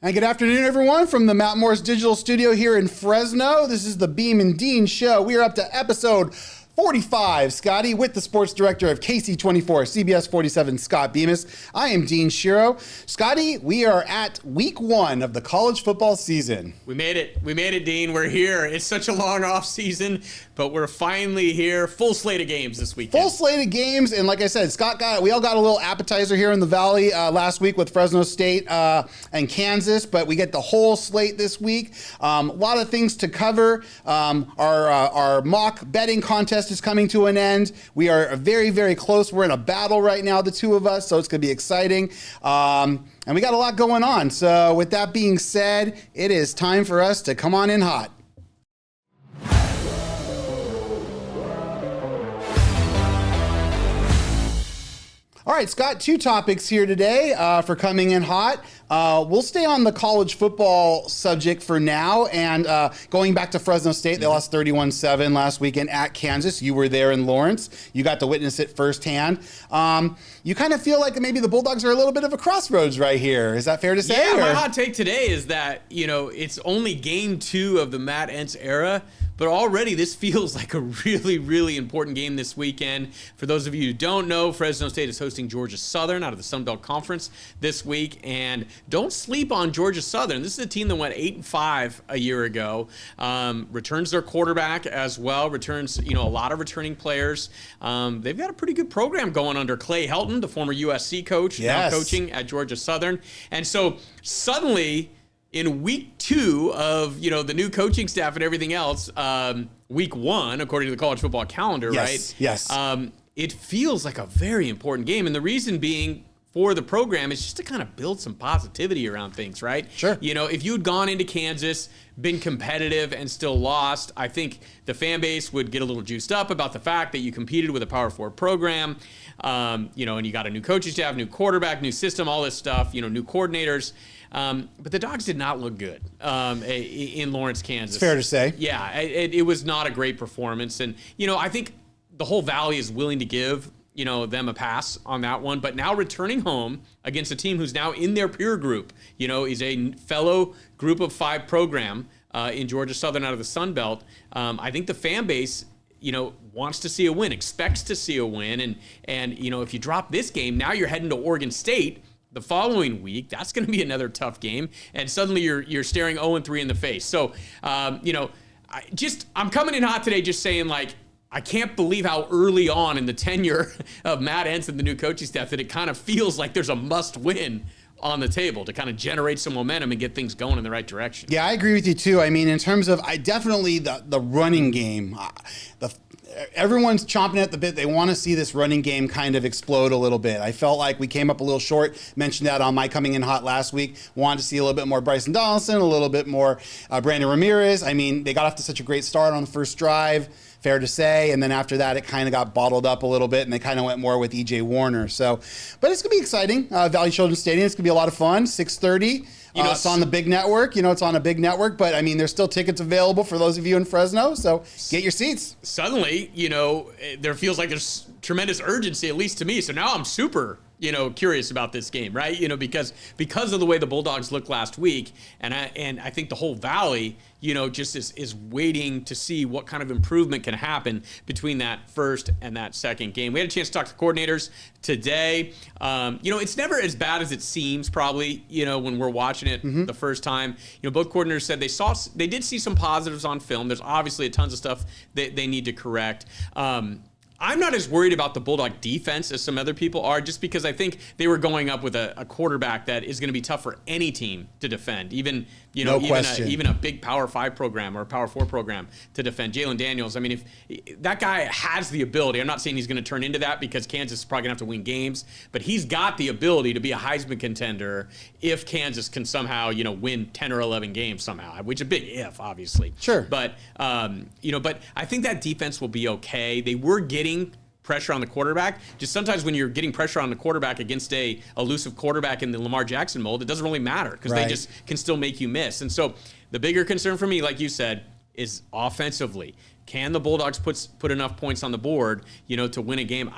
And good afternoon, everyone, from the Matt Morris Digital Studio here in Fresno. This is the Beem and Dean Show. We are up to episode 45, Scotty, with the sports director of KC24, CBS47, Scott Bemis. I am Dean Shiro. Scotty, we are at week 1 of the college football season. We made it. We made it, Dean. We're here. It's such a long off season, but we're finally here. Full slate of games this weekend. Full slate of games, and like I said, we all got a little appetizer here in the Valley last week with Fresno State and Kansas, but we get the whole slate this week. A lot of things to cover. Our mock betting contest is coming to an end. We are very, very close. We're in a battle right now, the two of us, so it's going to be exciting. And we got a lot going on. So with that being said, it is time for us to come on in hot. All right, Scott, 2 topics here today for coming in hot. We'll stay on the college football subject for now. And going back to Fresno State, they lost 31-7 last weekend at Kansas. You were there in Lawrence. You got to witness it firsthand. You kind of feel like maybe the Bulldogs are a little bit of a crossroads right here. Is that fair to say? Yeah, my hot take today is that, it's only game 2 of the Matt Entz era. But already this feels like a really, really important game this weekend. For those of you who don't know, Fresno State is hosting Georgia Southern out of the Sun Belt Conference this week. And don't sleep on Georgia Southern. This is a team that went 8-5 a year ago. Returns their quarterback as well. Returns, a lot of returning players. They've got a pretty good program going under Clay Helton, the former USC coach, now coaching at Georgia Southern. And so suddenly, in week 2 of, the new coaching staff and everything else, week 1, according to the college football calendar, right? Yes. It feels like a very important game. And the reason being for the program is just to kind of build some positivity around things, right? Sure. If you had gone into Kansas, been competitive and still lost, I think the fan base would get a little juiced up about the fact that you competed with a Power 4 program, and you got a new coaching staff, new quarterback, new system, all this stuff, new coordinators. But the Dogs did not look good in Lawrence, Kansas. It's fair to say. Yeah, it was not a great performance. And, I think the whole Valley is willing to give, them a pass on that one. But now returning home against a team who's now in their peer group, is a fellow group of 5 program in Georgia Southern out of the Sun Belt. I think the fan base, wants to see a win, expects to see a win. And if you drop this game, now you're heading to Oregon State the following week. That's going to be another tough game, and suddenly you're staring 0-3 in the face. So, I'm coming in hot today, just saying I can't believe how early on in the tenure of Matt Entz and the new coaching staff that it kind of feels like there's a must-win on the table to kind of generate some momentum and get things going in the right direction. Yeah, I agree with you too. I mean, in terms of, definitely the running game, everyone's chomping at the bit. They want to see this running game kind of explode a little bit. I felt like we came up a little short. Mentioned that on my coming in hot last week. Wanted to see a little bit more Bryson Donaldson, a little bit more Brandon Ramirez. I mean, they got off to such a great start on the first drive, fair to say. And then after that, it kind of got bottled up a little bit, and they kind of went more with E.J. Warner. So, but it's going to be exciting. Valley Children's Stadium. It's going to be a lot of fun. 6:30. It's on the big network. It's on a big network, but I mean, there's still tickets available for those of you in Fresno. So get your seats. Suddenly, there feels like there's tremendous urgency, at least to me. So now I'm super, curious about this game, right? Because of the way the Bulldogs looked last week, and I think the whole Valley, just is waiting to see what kind of improvement can happen between that first and that second game. We had a chance to talk to coordinators today. It's never as bad as it seems, probably, when we're watching it the first time. Both coordinators said they did see some positives on film. There's obviously tons of stuff that they need to correct. I'm not as worried about the Bulldog defense as some other people are, just because I think they were going up with a quarterback that is going to be tough for any team to defend, even a big Power 5 program or a Power 4 program to defend. Jalen Daniels, I mean, if that guy has the ability, I'm not saying he's going to turn into that because Kansas is probably going to have to win games, but he's got the ability to be a Heisman contender if Kansas can somehow, win 10 or 11 games somehow, which is a big if, obviously. Sure. But, but I think that defense will be okay. They were getting pressure on the quarterback. Just sometimes when you're getting pressure on the quarterback against a elusive quarterback in the Lamar Jackson mold, it doesn't really matter because they just can still make you miss. And so the bigger concern for me, like you said, is offensively. can the Bulldogs put enough points on the board, to win a game?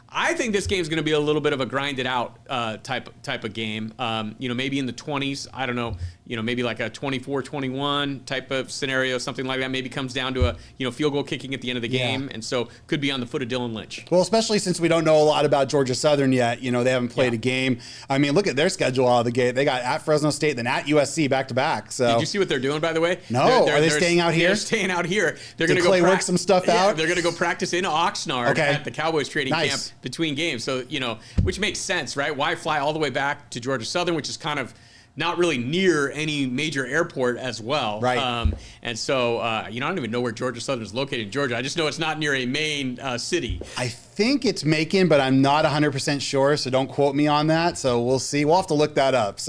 I think this game's going to be a little bit of a grinded out type of game. Maybe in the 20s. I don't know. Maybe like a 24-21 type of scenario, something like that. Maybe comes down to a field goal kicking at the end of the game, and so could be on the foot of Dylan Lynch. Well, especially since we don't know a lot about Georgia Southern yet. They haven't played a game. I mean, look at their schedule out of the gate. They got at Fresno State, then at USC back to back. So did you see what they're doing, by the way? No, are they staying out here? They're staying out here. They're going to go work some stuff out. They're going to go practice in Oxnard at the Cowboys training camp between games. So which makes sense, right? Why fly all the way back to Georgia Southern, which is kind of not really near any major airport as well. Right. And so, I don't even know where Georgia Southern is located in Georgia. I just know it's not near a main city. I think it's Macon, but I'm not 100% sure, so don't quote me on that. So we'll see. We'll have to look that up.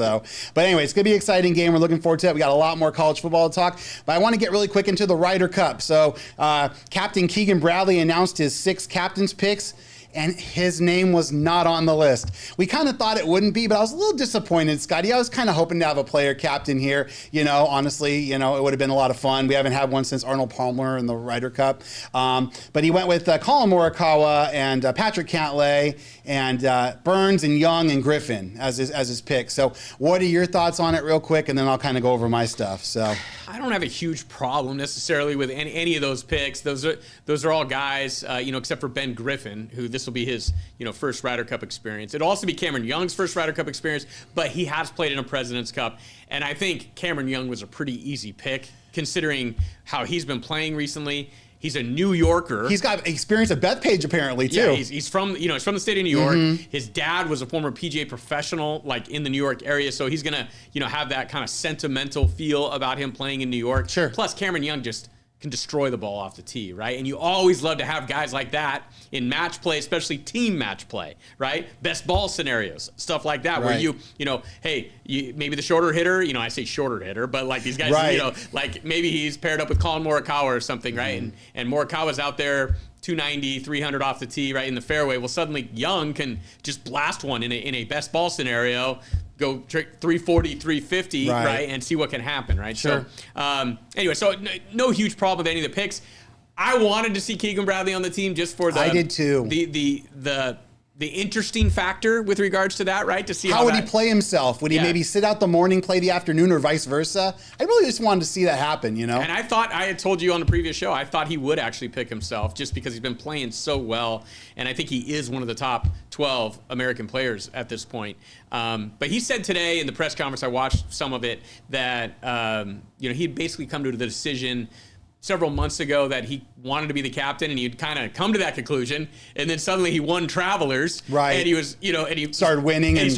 But anyway, it's going to be an exciting game. We're looking forward to it. We got a lot more college football to talk, but I want to get really quick into the Ryder Cup. So Captain Keegan Bradley announced his 6 captain's picks, and his name was not on the list. We kind of thought it wouldn't be, but I was a little disappointed, Scotty. I was kind of hoping to have a player captain here. Honestly, it would have been a lot of fun. We haven't had one since Arnold Palmer in the Ryder Cup. But he went with Colin Morikawa and Patrick Cantlay and Burns and Young and Griffin as his pick. So what are your thoughts on it real quick? And then I'll kind of go over my stuff. So I don't have a huge problem necessarily with any of those picks. Those are all guys, except for Ben Griffin, who this will be his, first Ryder Cup experience. It'll also be Cameron Young's first Ryder Cup experience, but he has played in a President's Cup. And I think Cameron Young was a pretty easy pick, considering how he's been playing recently. He's a New Yorker. He's got experience at Bethpage apparently too. Yeah, he's from the state of New York. His dad was a former PGA professional, like in the New York area, so he's gonna have that kind of sentimental feel about him playing in New York. Sure. Plus, Cameron Young just can destroy the ball off the tee, right? And you always love to have guys like that in match play, especially team match play, right? Best ball scenarios, stuff like that, where maybe the shorter hitter, I say shorter hitter, but like these guys, like maybe he's paired up with Colin Morikawa or something, right? And Morikawa's out there 290, 300 off the tee, right in the fairway. Well, suddenly Young can just blast one in a best ball scenario, go 340, 350, right, and see what can happen, right? Sure. So, anyway, so no huge problem with any of the picks. I wanted to see Keegan Bradley on the team just for I did too. The interesting factor with regards to that, right? To see how would he play himself? Would he maybe sit out the morning, play the afternoon, or vice versa? I really just wanted to see that happen, And I had told you on the previous show, I thought he would actually pick himself just because he's been playing so well, and I think he is one of the top 12 American players at this point. But he said today in the press conference, I watched some of it, that he'd basically come to the decision several months ago that he wanted to be the captain, and he'd kind of come to that conclusion, and then suddenly he won Travelers, right? And he was, and he started winning, and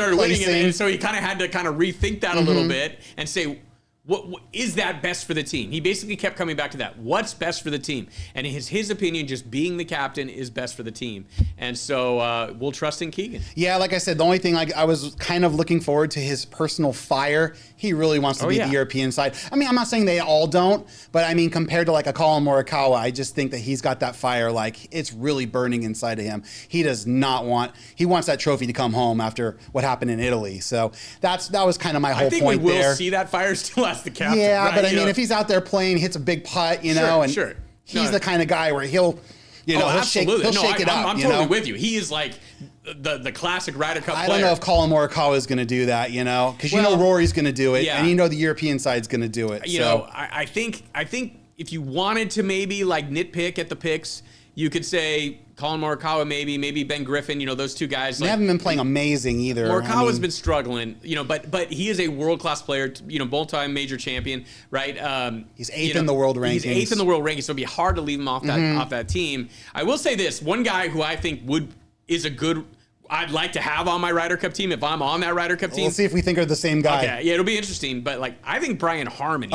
so he kind of had to kind of rethink that a little bit and say, what is that best for the team? He basically kept coming back to that. What's best for the team? And his opinion, just being the captain is best for the team. And so we'll trust in Keegan. Yeah, like I said, the only thing I was kind of looking forward to his personal fire. He really wants to be the European side. I mean, I'm not saying they all don't, but I mean, compared to like a Colin Morikawa, I just think that he's got that fire, like it's really burning inside of him. He wants that trophy to come home after what happened in Italy. So that was kind of my whole point there. I think we will see that fire still as the captain. Yeah, right? but I mean, if he's out there playing, hits a big putt, he's the kind of guy where he'll shake it up. I'm totally with you. He is like the classic Ryder Cup player. I don't know if Colin Morikawa is going to do that, because Rory's going to do it, and the European side's going to do it. I think if you wanted to maybe like nitpick at the picks, you could say Colin Morikawa, maybe Ben Griffin, those two guys. They haven't been playing amazing either. Morikawa's been struggling, but he is a world-class player, multi major champion, right? He's eighth in the world rankings. He's eighth in the world rankings, so it'd be hard to leave him off that team. I will say this, one guy who I think I'd like to have on my Ryder Cup team if I'm on that Ryder Cup team. We'll see if we think of the same guy. Okay, yeah, it'll be interesting. But I think Brian Harmon.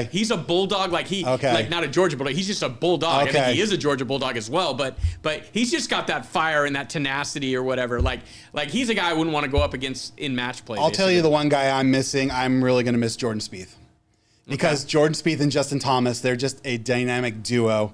He's a bulldog. Not a Georgia bulldog. He's just a bulldog. Okay. I think he is a Georgia bulldog as well. But he's just got that fire and that tenacity or whatever. Like he's a guy I wouldn't want to go up against in match play. I'll tell you the one guy I'm missing. I'm really going to miss Jordan Spieth, because Jordan Spieth and Justin Thomas, they're just a dynamic duo.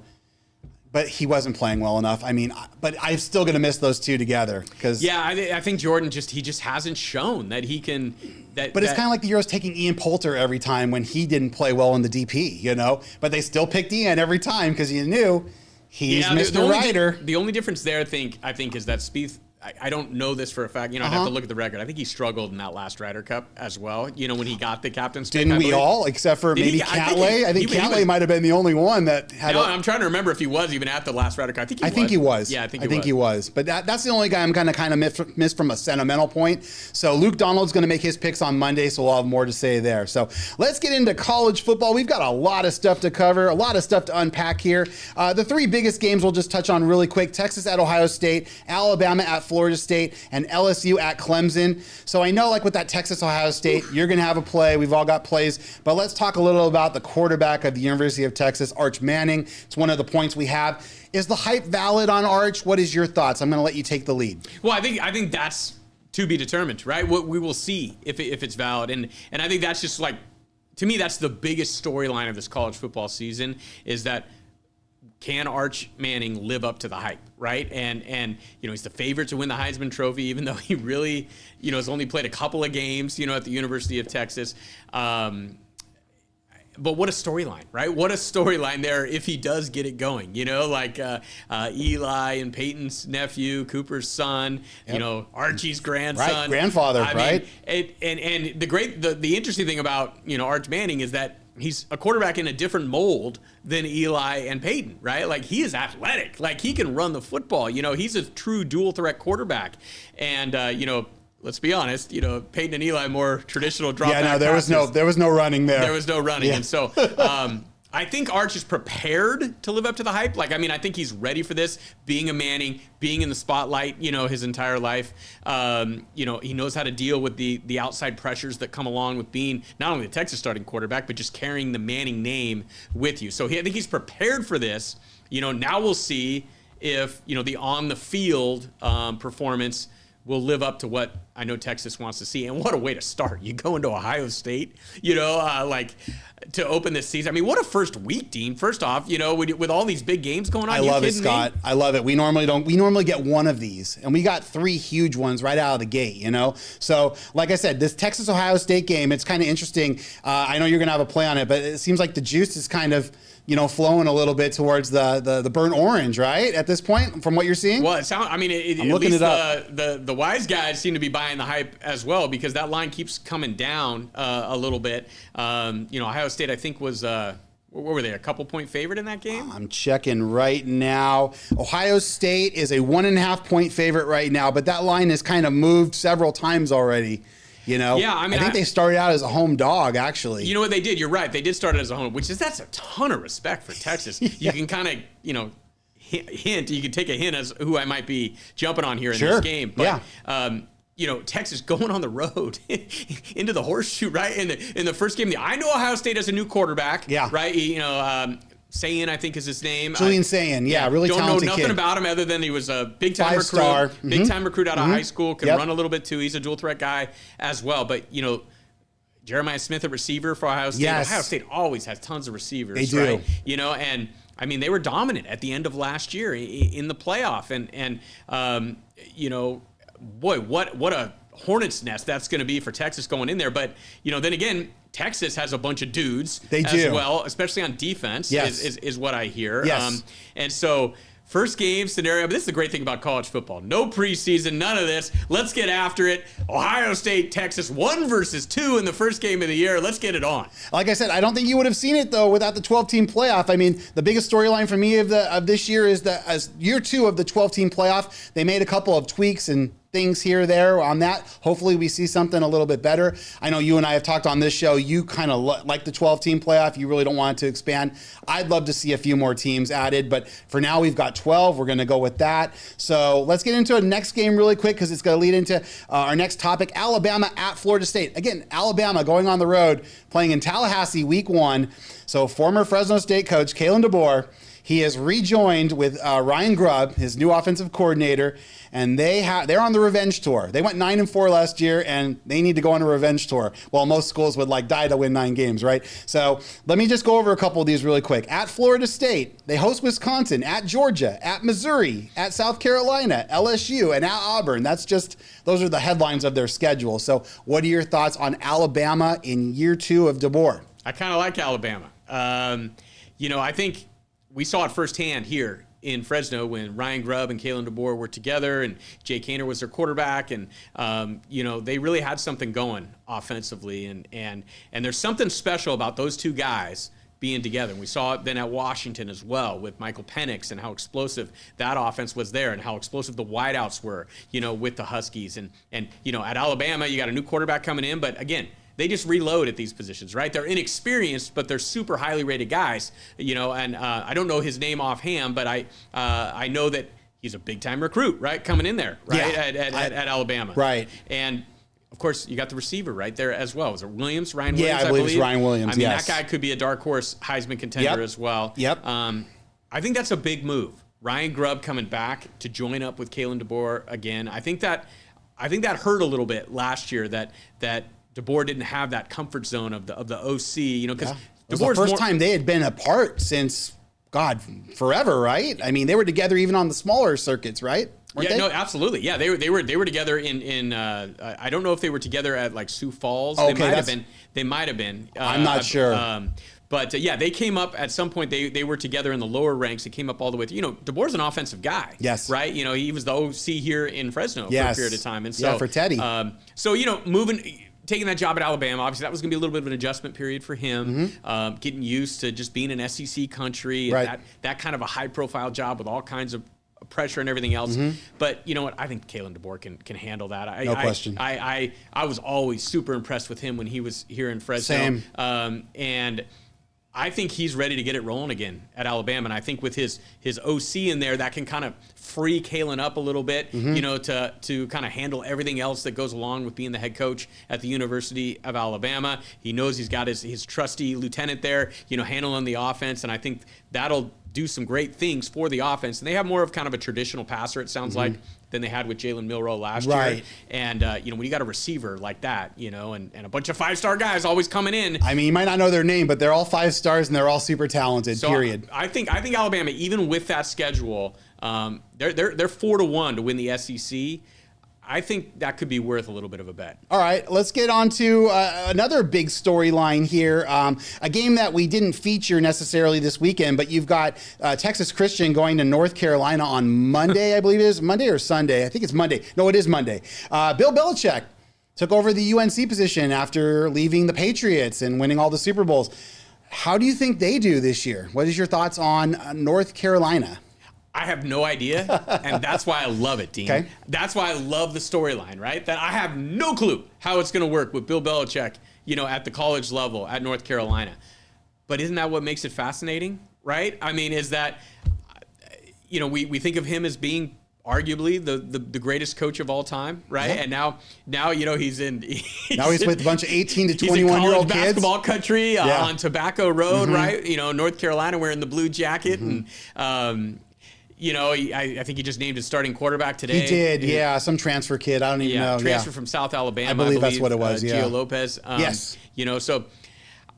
but he wasn't playing well enough. I mean, but I'm still going to miss those two together because I think Jordan he just hasn't shown that he can. But it's kind of like the Euros taking Ian Poulter every time when he didn't play well in the DP, you know. But they still picked Ian every time because you knew he's Mr. Ryder. The only difference there, I think, is that Spieth. I don't know this for a fact. You know, I'd have to look at the record. I think he struggled in that last Ryder Cup as well. You know, when he got the captain's pick. Didn't we all? Except for maybe Catley. I think Catley might have been the only one that had. No, I'm trying to remember if he was even at the last Ryder Cup. I think he was. Yeah, I think he was. But that's the only guy I'm kind of missed from a sentimental point. So Luke Donald's going to make his picks on Monday, so we'll have more to say there. So let's get into college football. We've got a lot of stuff to cover, a lot of stuff to unpack here. The three biggest games we'll just touch on really quick: Texas at Ohio State, Alabama at Florida State, and LSU at Clemson. So I know, like with that Texas-Ohio State, you're going to have a play. We've all got plays. But let's talk a little about the quarterback of the University of Texas, Arch Manning. It's one of the points we have. Is the hype valid on Arch? What is your thoughts? I'm going to let you take the lead. Well, I think that's to be determined, right? We will see if it's valid. And I think that's just like, to me, that's the biggest storyline of this college football season is that can Arch Manning live up to the hype, right? And you know, he's the favorite to win the Heisman Trophy, even though he really, you know, has only played a couple of games, you know, at the University of Texas. But what a storyline, right? What a storyline there if he does get it going, you know, like Eli and Peyton's nephew, Cooper's son, you know, Archie's grandson. Right, grandfather, right? And the interesting thing about, you know, Arch Manning is that he's a quarterback in a different mold than Eli and Peyton, right? Like, he is athletic. Like, he can run the football. You know, he's a true dual threat quarterback. And, you know, let's be honest, you know, Peyton and Eli more traditional drop back. Yeah, no, there was no running there. There was no running. Yeah. And so I think Arch is prepared to live up to the hype. Like, I mean, I think he's ready for this, being a Manning, being in the spotlight, you know, his entire life. You know, he knows how to deal with the outside pressures that come along with being not only the Texas starting quarterback, but just carrying the Manning name with you. So I think he's prepared for this. You know, now we'll see if, you know, the on-the-field performance will live up to what I know Texas wants to see. And what a way to start. You go into Ohio State, you know, like to open this season. I mean, what a first week, Dean. First off, you know, with all these big games going on. I love it, Scott. I love it. We normally get one of these, and we got three huge ones right out of the gate, you know? So, like I said, this Texas-Ohio State game, it's kind of interesting. I know you're going to have a play on it, but it seems like the juice is kind of, you know, flowing a little bit towards the burnt orange, right? At this point, from what you're seeing? Well, the wise guys seem to be buying the hype as well, because that line keeps coming down a little bit. You know, Ohio State, I think, was what were they, a couple point favorite in that game? I'm checking right now. Ohio State is a 1.5 point favorite right now, but that line has kind of moved several times already. You know, yeah, I mean, I think they started out as a home dog, actually. You know what they did? You're right. They did start as a home, that's a ton of respect for Texas. Yeah. You can kind of, you know, hint. You can take a hint as who I might be jumping on here in this game. But, you know, Texas going on the road into the horseshoe, right? In the first game, I know Ohio State has a new quarterback. Yeah. Right. You know, Sayin, I think is his name. Julian Sayin, really talented kid. Don't know nothing about him other than he was a big-time recruit. Big-time recruit out of high school, can run a little bit too. He's a dual-threat guy as well. But, you know, Jeremiah Smith, a receiver for Ohio State. Yes. Ohio State always has tons of receivers. They do. Right? You know, and, I mean, they were dominant at the end of last year in the playoff. And you know, boy, what a hornet's nest that's going to be for Texas going in there. But, you know, then again, Texas has a bunch of dudes as well, especially on defense, is what I hear. Yes. And so first game scenario, but this is the great thing about college football. No preseason, none of this. Let's get after it. Ohio State, Texas, 1 versus 2 in the first game of the year. Let's get it on. Like I said, I don't think you would have seen it, though, without the 12-team playoff. I mean, the biggest storyline for me of this year is that as year 2 of the 12-team playoff, they made a couple of tweaks and things here or there on that. Hopefully we see something a little bit better. I know you and I have talked on this show. You kind of like the 12-team playoff. You really don't want it to expand. I'd love to see a few more teams added, but for now we've got 12. We're going to go with that. So let's get into a next game really quick because it's going to lead into our next topic. Alabama at Florida State. Again, Alabama going on the road, playing in Tallahassee week 1. So former Fresno State coach Kalen DeBoer, he has rejoined with Ryan Grubb, his new offensive coordinator, and they're on the revenge tour. They went 9-4 last year, and they need to go on a revenge tour. Well, most schools would die to win 9 games, right? So let me just go over a couple of these really quick. At Florida State, they host Wisconsin. At Georgia, at Missouri, at South Carolina, LSU, and at Auburn. Those are the headlines of their schedule. So what are your thoughts on Alabama in year 2 of DeBoer? I kind of like Alabama. I think we saw it firsthand here in Fresno when Ryan Grubb and Kalen DeBoer were together and Jay Kaner was their quarterback. And, they really had something going offensively. And there's something special about those two guys being together. And we saw it then at Washington as well with Michael Penix and how explosive that offense was there and how explosive the wideouts were, with the Huskies. And at Alabama, you got a new quarterback coming in. But again, they just reload at these positions, right? They're inexperienced, but they're super highly rated guys, and I don't know his name offhand, but I know that he's a big-time recruit, right, coming in there, right, at Alabama. Right. And, of course, you got the receiver right there as well. Is it Williams, Ryan Williams? Yeah, I believe it's Ryan Williams, I mean, that guy could be a dark horse Heisman contender as well. Yep. I think that's a big move. Ryan Grubb coming back to join up with Kalen DeBoer again. I think that hurt a little bit last year that DeBoer didn't have that comfort zone of the OC, because it was the first time they had been apart since, forever, right? I mean, they were together even on the smaller circuits, right? No, absolutely. Yeah, they were together in I don't know if they were together at Sioux Falls. Okay, they might have been. I'm not sure. But they came up at some point. They were together in the lower ranks. They came up all the way through. DeBoer's an offensive guy. Yes. Right. He was the OC here in Fresno for a period of time. And so for Teddy. Taking that job at Alabama, obviously that was going to be a little bit of an adjustment period for him, getting used to just being in SEC country, right. that kind of a high-profile job with all kinds of pressure and everything else. But you know what? I think Kalen DeBoer can handle that. No question. I was always super impressed with him when he was here in Fresno. Same. And I think he's ready to get it rolling again at Alabama. And I think with his OC in there, that can kind of free Kalen up a little bit, to kind of handle everything else that goes along with being the head coach at the University of Alabama. He knows he's got his trusty lieutenant there, handling the offense. And I think that'll do some great things for the offense. And they have more of kind of a traditional passer, it sounds like, than they had with Jalen Milroe last year. And, when you got a receiver like that, and a bunch of 5-star guys always coming in. I mean, you might not know their name, but they're all 5 stars and they're all super talented, period. I think Alabama, even with that schedule, they're 4-1 to win the SEC. I think that could be worth a little bit of a bet. All right, let's get on to another big storyline here. A game that we didn't feature necessarily this weekend, but you've got Texas Christian going to North Carolina on Monday, I believe it is. Monday or Sunday? I think it's Monday. No, it is Monday. Bill Belichick took over the UNC position after leaving the Patriots and winning all the Super Bowls. How do you think they do this year? What is your thoughts on North Carolina? I have no idea, and that's why I love it, Dean. Okay. That's why I love the storyline, right? That I have no clue how it's going to work with Bill Belichick, at the college level at North Carolina. But isn't that what makes it fascinating, right? I mean, is that, we think of him as being arguably the greatest coach of all time, right? Yeah. And now he's with a bunch of 18 to 21-year-old kids. Basketball country on Tobacco Road, right? North Carolina wearing the blue jacket and. I think he just named his starting quarterback today. He did, some transfer kid. I don't even know. Transfer from South Alabama. I believe that's what it was, Gio Lopez. Yes. So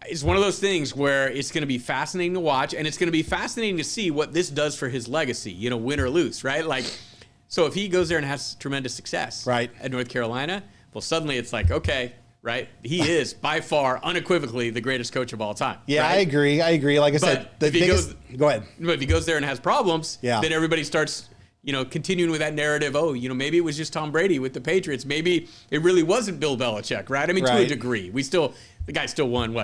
it's one of those things where it's going to be fascinating to watch, and it's going to be fascinating to see what this does for his legacy, win or lose, right? So if he goes there and has tremendous success at North Carolina, well, suddenly it's like, okay, right? He is by far, unequivocally, the greatest coach of all time. Yeah, right? I agree. Like I said, go ahead. But if he goes there and has problems, then everybody starts, continuing with that narrative. Oh, maybe it was just Tom Brady with the Patriots. Maybe it really wasn't Bill Belichick, right? I mean, to a degree. The guy still won,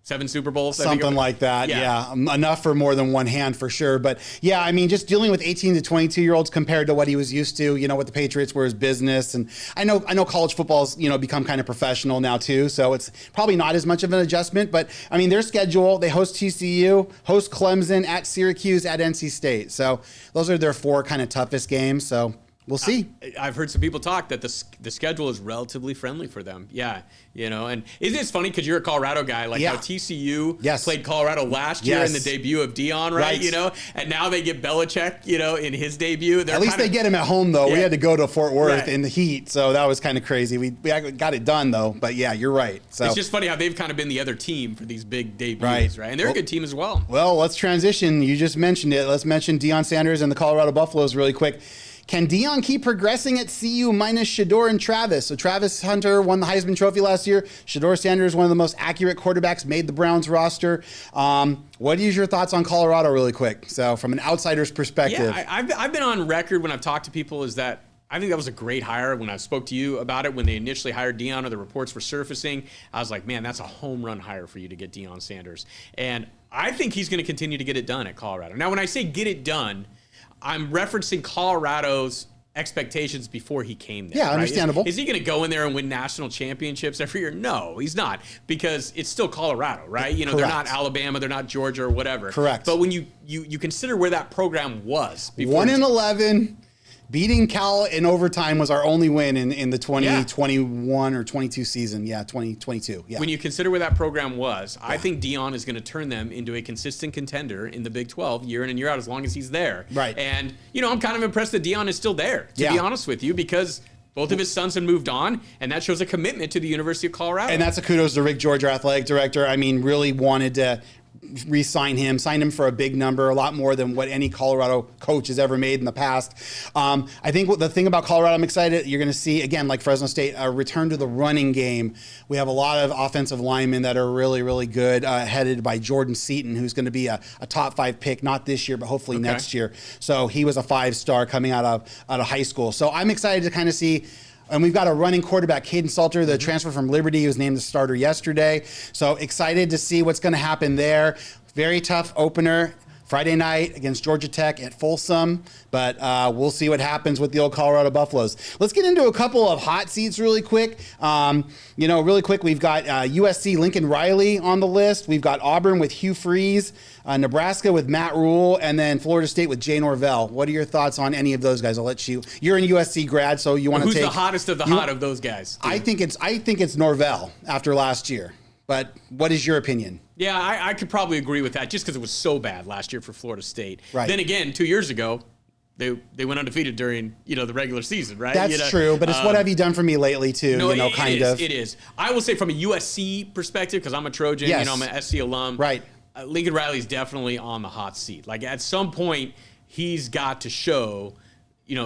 7 Super Bowls? Something like that, yeah. Enough for more than one hand for sure. But yeah, I mean, just dealing with 18 to 22-year-olds compared to what he was used to, what the Patriots were his business. And I know college football's, become kind of professional now too. So it's probably not as much of an adjustment. But I mean, their schedule, they host TCU, host Clemson, at Syracuse, at NC State. So those are their 4 kind of toughest games. So We'll see. I've heard some people talk that the schedule is relatively friendly for them. Yeah, and isn't it funny because you're a Colorado guy, like how TCU played Colorado last year in the debut of Dion, right? And now they get Belichick, in his debut. At least they get him at home though. We had to go to Fort Worth in the heat, so that was kind of crazy. We got it done though, but yeah, you're right. So it's just funny how they've kind of been the other team for these big debuts, right? And they're a good team as well. Well, let's transition. You just mentioned it. Let's mention Deion Sanders and the Colorado Buffaloes really quick. Can Deion keep progressing at CU minus Shedeur and Travis? So Travis Hunter won the Heisman Trophy last year. Shedeur Sanders, one of the most accurate quarterbacks, made the Browns roster. What is your thoughts on Colorado really quick? So from an outsider's perspective. Yeah, I've been on record when I've talked to people is that I think that was a great hire. When I spoke to you about it, when they initially hired Deion or the reports were surfacing, I was like, man, that's a home run hire for you to get Deion Sanders. And I think he's going to continue to get it done at Colorado. Now, when I say get it done, I'm referencing Colorado's expectations before he came there. Yeah, understandable. Is he going to go in there and win national championships every year? No, he's not, because it's still Colorado, right? They're not Alabama, they're not Georgia or whatever. Correct. But when you consider where that program was. 1-11. Beating Cal in overtime was our only win in the 2021 or 22 season. Yeah, 2022. Yeah. When you consider where that program was, I think Deion is going to turn them into a consistent contender in the Big 12 year in and year out as long as he's there. Right. And, I'm kind of impressed that Deion is still there, to be honest with you, because both of his sons have moved on, and that shows a commitment to the University of Colorado. And that's a kudos to Rick George, our athletic director. I mean, really wanted to re-sign him, signed him for a big number, a lot more than what any Colorado coach has ever made in the past. I think the thing about Colorado, I'm excited, you're going to see, again, like Fresno State, a return to the running game. We have a lot of offensive linemen that are really, really good, headed by Jordan Seaton, who's going to be a top 5 pick, not this year, but hopefully next year. So he was a 5-star coming out of high school. So I'm excited to kind of see. And we've got a running quarterback, Caden Salter, the transfer from Liberty, who was named the starter yesterday. So excited to see what's going to happen there. Very tough opener Friday night against Georgia Tech at Folsom, but we'll see what happens with the old Colorado Buffaloes. Let's get into a couple of hot seats really quick. Really quick, we've got USC Lincoln Riley on the list. We've got Auburn with Hugh Freeze, Nebraska with Matt Rule, and then Florida State with Jay Norvell. What are your thoughts on any of those guys? I'll let you. You're an USC grad, so you want to take. Who's the hottest of the hot of those guys? I think it's Norvell after last year. But what is your opinion? Yeah, I could probably agree with that just because it was so bad last year for Florida State. Right. Then again, 2 years ago, they went undefeated during the regular season, right? That's true, but it's what have you done for me lately too? No, it is. I will say from a USC perspective, because I'm a Trojan, I'm an SC alum. Right. Lincoln Riley's definitely on the hot seat. Like at some point, he's got to show,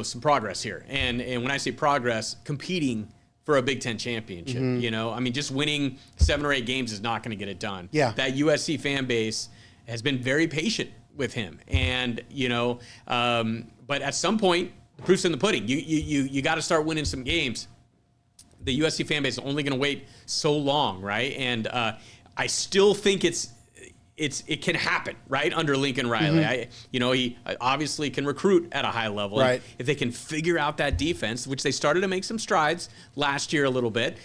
some progress here. And when I say progress, competing for a Big Ten championship. I mean, just winning 7 or 8 games is not going to get it done. Yeah. That USC fan base has been very patient with him, and but at some point, the proof's in the pudding. You got to start winning some games. The USC fan base is only going to wait so long, right? And I still think it can happen, right, under Lincoln Riley. He obviously can recruit at a high level. Right. If they can figure out that defense, which they started to make some strides last year a little bit,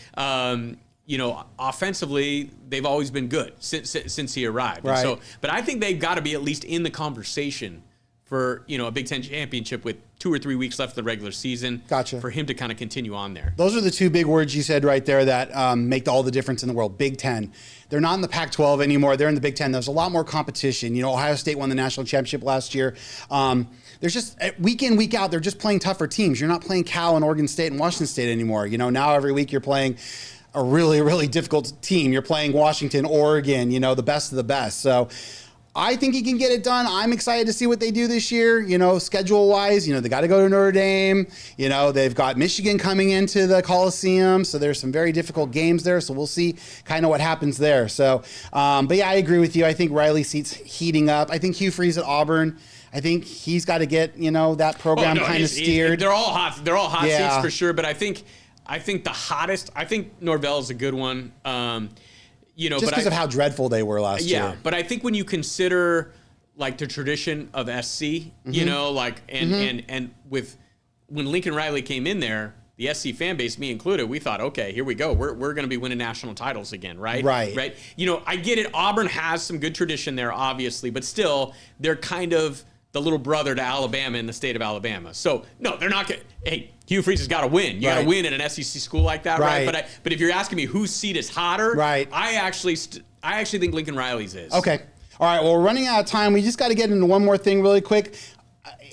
offensively, they've always been good since he arrived. Right. And but I think they've got to be at least in the conversation for a Big Ten championship with 2 or 3 weeks left of the regular season. Gotcha. For him to kind of continue on there. Those are the 2 big words you said right there that make all the difference in the world. Big Ten. They're not in the Pac-12 anymore. They're in the Big Ten. There's a lot more competition. Ohio State won the national championship last year. There's just week in, week out, they're just playing tougher teams. You're not playing Cal and Oregon State and Washington State anymore. Now every week you're playing a really, really difficult team. You're playing Washington, Oregon, the best of the best. So I think he can get it done. I'm excited to see what they do this year, schedule-wise. They got to go to Notre Dame. They've got Michigan coming into the Coliseum, so there's some very difficult games there, so we'll see kind of what happens there. So, but yeah, I agree with you. I think Riley seat's heating up. I think Hugh Freeze at Auburn, I think he's got to get, that program kind of steered. They're all hot. They're all hot seats for sure, but I think the hottest, I think Norvell's a good one. Just because of how dreadful they were last year. Yeah, but I think when you consider like the tradition of SC, and with when Lincoln Riley came in there, the SC fan base, me included, we thought, okay, here we go. We're going to be winning national titles again, right? Right. I get it. Auburn has some good tradition there, obviously, but still, they're kind of the little brother to Alabama in the state of Alabama. So no, they're not going. Hey, Hugh Freeze has got to win. You got to win in an SEC school like that, right? But if you're asking me whose seat is hotter, right? I actually think Lincoln Riley's is. Okay. All right. Well, we're running out of time. We just got to get into one more thing really quick.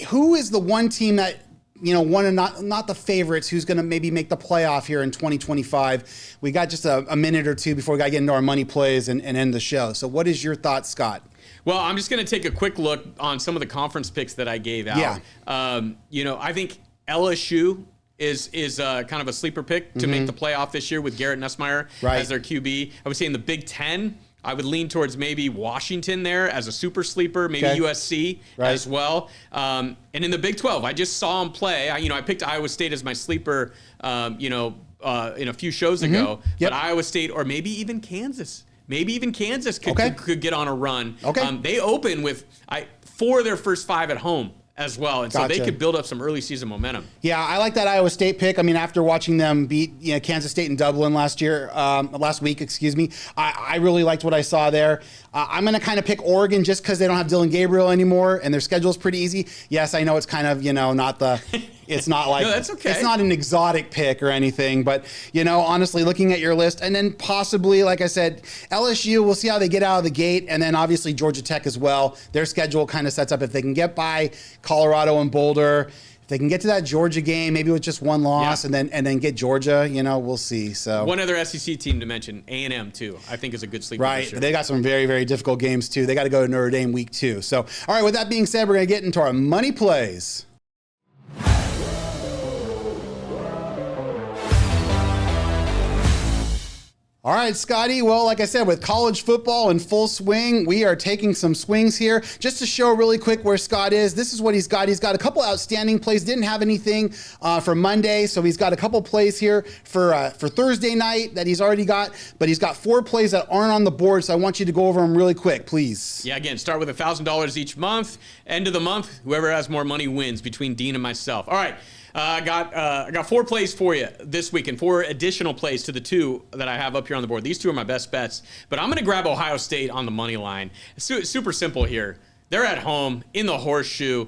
Who is the one team that, one of not the favorites, who's going to maybe make the playoff here in 2025? We got just a minute or two before we got to get into our money plays and end the show. So what is your thoughts, Scott? Well, I'm just going to take a quick look on some of the conference picks that I gave out. Yeah. I think LSU is kind of a sleeper pick to make the playoff this year with Garrett Nussmeier as their QB. I would say in the Big Ten, I would lean towards maybe Washington there as a super sleeper, maybe USC as well. And in the Big 12, I just saw them play. I picked Iowa State as my sleeper, in a few shows ago. But Iowa State or maybe even Kansas. Maybe even Kansas could get on a run. They open with 4 of their first 5 at home as well. And so they could build up some early season momentum. Yeah, I like that Iowa State pick. I mean, after watching them beat Kansas State and Dublin last week, I really liked what I saw there. I'm going to kind of pick Oregon just because they don't have Dylan Gabriel anymore and their schedule is pretty easy. Yes, I know it's kind of, not the... It's not like, no, that's okay. It's not an exotic pick or anything, but honestly, looking at your list, and then possibly, like I said, LSU, we'll see how they get out of the gate, and then obviously Georgia Tech as well. Their schedule kind of sets up if they can get by Colorado and Boulder, if they can get to that Georgia game, maybe with just one loss, and then get Georgia, we'll see. So one other SEC team to mention, A&M too, I think is a good sleeper. Right, they got some very, very difficult games too. They got to go to Notre Dame week 2. So, all right, with that being said, we're going to get into our money plays. All right, Scotty. Well, like I said, with college football in full swing, we are taking some swings here. Just to show really quick where Scott is, this is what he's got. He's got a couple outstanding plays. Didn't have anything for Monday, so he's got a couple plays here for Thursday night that he's already got, but he's got 4 plays that aren't on the board, so I want you to go over them really quick, please. Yeah, again, start with $1,000 each month. End of the month, whoever has more money wins between Dean and myself. All right. I got 4 plays for you this week and 4 additional plays to the 2 that I have up here on the board. These 2 are my best bets, but I'm going to grab Ohio State on the money line. Super simple here. They're at home in the Horseshoe.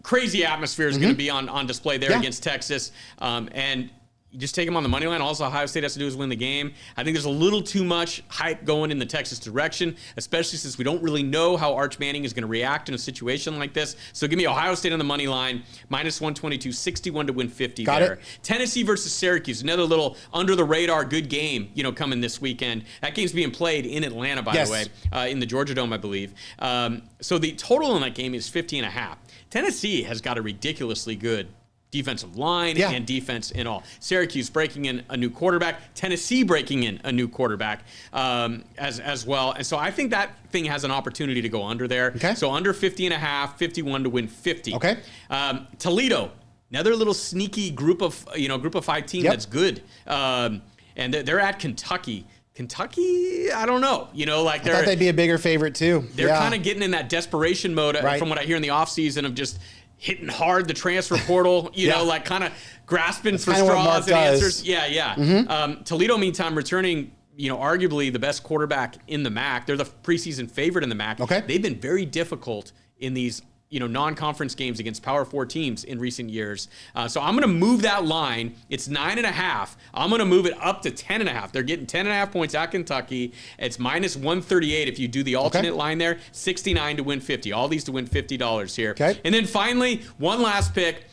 Crazy atmosphere is going to be on display there against Texas, and you just take them on the money line. All Ohio State has to do is win the game. I think there's a little too much hype going in the Texas direction, especially since we don't really know how Arch Manning is going to react in a situation like this. So give me Ohio State on the money line, -122, 61 to win 50 Got there. it. Tennessee versus Syracuse, another little under-the-radar good game, coming this weekend. That game's being played in Atlanta, by the way, in the Georgia Dome, I believe. So the total in that game is 50.5. Tennessee has got a ridiculously good defensive line and defense in all. Syracuse breaking in a new quarterback. Tennessee breaking in a new quarterback as well. And so I think that thing has an opportunity to go under there. Okay. So under 50.5, 51 to win 50. Okay. Toledo, another little sneaky group of 5 team that's good. And they're at Kentucky. Kentucky, I don't know. I thought they'd be a bigger favorite too. They're kind of getting in that desperation mode from what I hear in the offseason of just hitting hard the transfer portal, kind of grasping for straws and answers. Yeah. Toledo, meantime, returning, arguably the best quarterback in the MAC. They're the preseason favorite in the MAC. Okay. They've been very difficult in these non-conference games against Power 4 teams in recent years. So I'm going to move that line. It's 9.5. I'm going to move it up to 10.5. They're getting 10.5 points at Kentucky. It's -138 if you do the alternate line there. 69 to win 50. All these to win $50 here. Okay. And then finally, one last pick.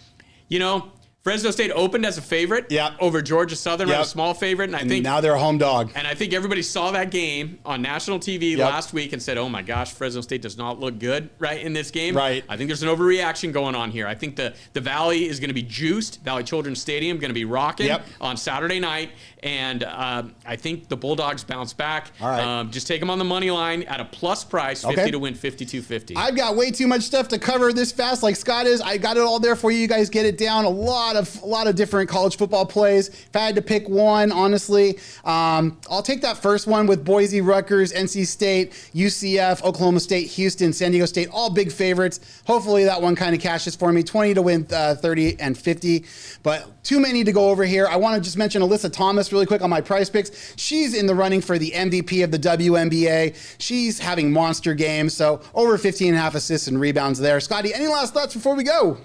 Fresno State opened as a favorite over Georgia Southern, a small favorite, and I think now they're a home dog. And I think everybody saw that game on national TV last week and said, "Oh my gosh, Fresno State does not look good in this game." Right. I think there's an overreaction going on here. I think the Valley is going to be juiced. Valley Children's Stadium going to be rocking on Saturday night, and I think the Bulldogs bounce back. All right. Just take them on the money line at a plus price, 50 to win 52.50. I've got way too much stuff to cover this fast, like Scott is. I got it all there for you. You guys get it down. A lot lot of different college football plays. If I had to pick one, honestly, I'll take that first one with Boise, Rutgers, NC State, UCF, Oklahoma State, Houston, San Diego State, all big favorites. Hopefully that one kind of cashes for me. 20 to win 30 and 50, but too many to go over here. I want to just mention Alyssa Thomas really quick on my Prize Picks. She's in the running for the MVP of the WNBA. She's having monster games, so over 15.5 assists and rebounds there. Scotty, any last thoughts before we go?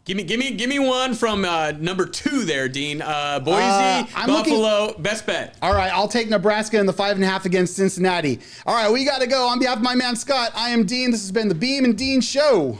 Give me one from number 2 there, Dean. Boise, Buffalo, best bet. All right, I'll take Nebraska in the 5.5 against Cincinnati. All right, we got to go. On behalf of my man Scott, I am Dean. This has been the Beem and Dean Show.